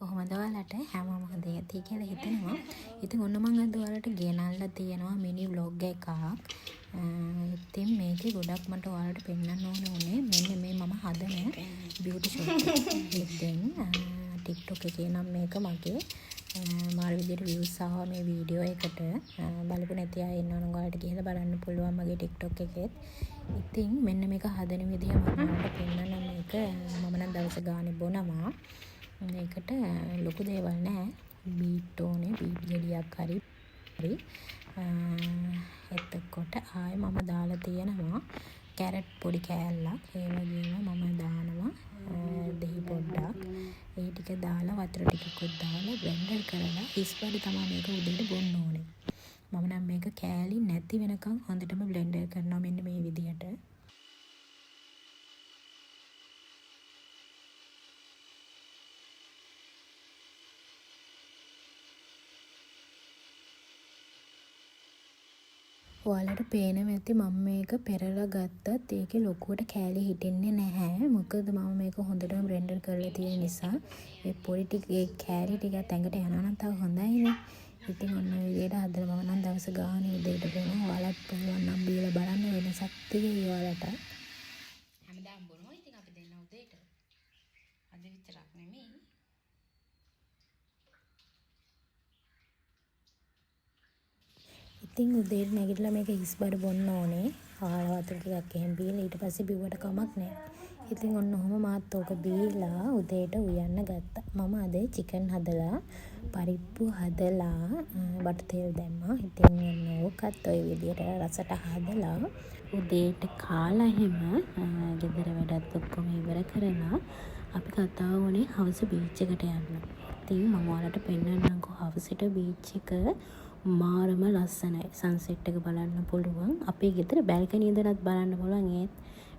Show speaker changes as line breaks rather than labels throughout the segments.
කොහොමද ඔයාලට හැමෝම හොඳ ඇති කියලා හිතනවා. ඉතින් ඔන්න මම අද ඔයාලට ගෙනල්ලා තියෙනවා මිනි vlog එකක්. ඉතින් මේකේ ගොඩක් මට ඔයාලට පෙන්වන්න ඕනේ මෙන්න මේ මම හදන beauty shop එක. ඉතින් TikTok එකේ නම් මේක මගේ මාර විදියට views ආවා මේ වීඩියෝ එකට. බලපු නැති අය ඉන්නවනම් ඔයාලට ගිහලා බලන්න පුළුවන් මගේ TikTok එකෙත්. ඉතින් මෙන්න මේක හදන විදිය මම ඔයාලට පෙන්වන්න මේක මම නම් දවස් ගානේ බොනවා. මේකට ලොකු දේවල් නෑ. බීට් ඕනේ. බීට් ගෙඩියක් හරි. එතකොට ආයෙ මම දාලා තියෙනවා කැරට් පොඩි කෑල්ලක්. ඒ වගේම මම දානවා දහි පොඩ්ඩක්. ඒ ටික දාලා වතුර ටිකකුත් දාලා බ්ලෙන්ඩර් කරලා ඉස්පඩි තමයි මේක උදේට බොන්න ඕනේ. මම නම් මේක කෑලි නැති වෙනකන් හොඳටම බ්ලෙන්ඩර් කරනවා මෙන්න මේ විදියට. ඔයාලට පේනවා ඇති මම මේක පෙරලා ගත්තත් ඒකේ ලොකුවට කෑලි හිටින්නේ නැහැ. මොකද මම මේක හොඳටම බ්ලෙන්ඩර් කරලා තියෙන නිසා ඒ පොඩි ටික ඒ කෑලි ටික ඇඟට යනවා නම් තව හොඳයිනේ. ඉතින් ඔන්න ඔය විදිහට හදලා මම නම් දවස් ගානේ උදේට බොනවා. ඔයාලත් පුළුවන් නම් බීලා බලන්න වෙනසක් තියෙයි ඔයාලට. හැමදාම බොනවා. ඉතින් අපි දෙන්න උදේට. අද විතරක් නෙමෙයි. ඉතින් උදේට නැගිටලා මේක හිස්බඩ බොන්න ඕනේ. ආහාර වතුර ටිකක් එහෙම බීලා ඊට පස්සේ බිව්වට කමක් නැහැ. ඉතින් ඔන්න ඔහම මාත් ඕක බීලා උදේට උයන්න ගත්තා. මම අද චිකන් හදලා පරිප්පු හදලා බටර් තෙල් දැම්මා. ඉතින් ඔන්න ඕකත් ඔය විදියට රසට හදලා උදේට කාලා එහෙම ගෙදර වැඩත් ඔක්කොම ඉවර කරලා අපි කතා වුණේ හවස බීච් එකට යන්න. ඉතින් මම ඔයාලට පෙන්නන්නම්කෝ හවසට බීච් එක මාරම ලස්සනයි. සන්සෙට් එක බලන්න පුළුවන්. අපේ ගෙදර බැල්කනි ඉඳලත් බලන්න පුළුවන්. ඒත්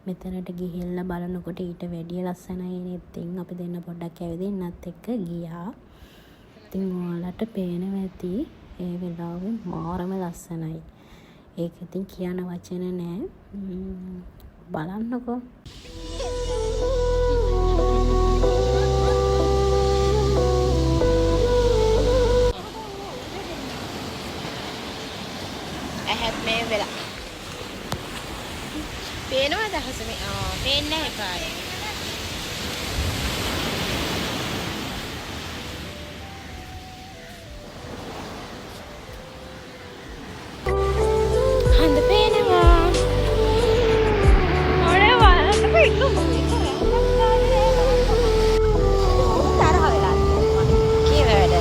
මෙතනට ගිහිල්ලා බලනකොට ඊට වැඩිය ලස්සනයි නේද? ඉතින් අපි දෙන්න පොඩ්ඩක් ඇවිදින්නත් එක්ක ගියා. ඉතින් ඔයාලට පේනවා ඇති ඒ වෙලාවේ මාරම ලස්සනයි. ඒක ඉතින් කියන වචන නෑ. බලන්නකෝ. මේ වෙලා පේනවද අහස මේ පේන්නේ නැහැ පාරේ. හඳ පේනවා. ඔනේ වලට පිටු තරහ වෙලා කී වැඩ.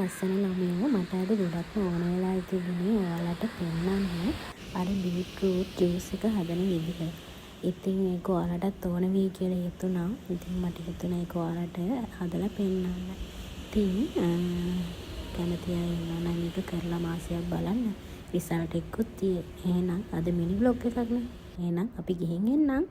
ලස්සන ළමයෝ මට අද ගොඩක්ම ඕන වෙලා තිබුණේ ඔයාලට පෙන්නන්න අර බීට්රූට් ජූස් එක හදන විදිහ. ඉතින් ඒක ඔයාලටත් ඕන වෙයි කියලා හිතුණා. ඉතින් මට හිතුණා ඒක ඔයාලට හදලා පෙන්නන්න. ඉතින් කැමති අය ඉන්නවා නම් මේක කරලා මාසයක් බලන්න. රිසල්ට් එකකුත් තියෙයි. එහෙනම් අද මිනි vlog එකක් නේ. එහෙනම් අපි ගිහින් එන්නම්.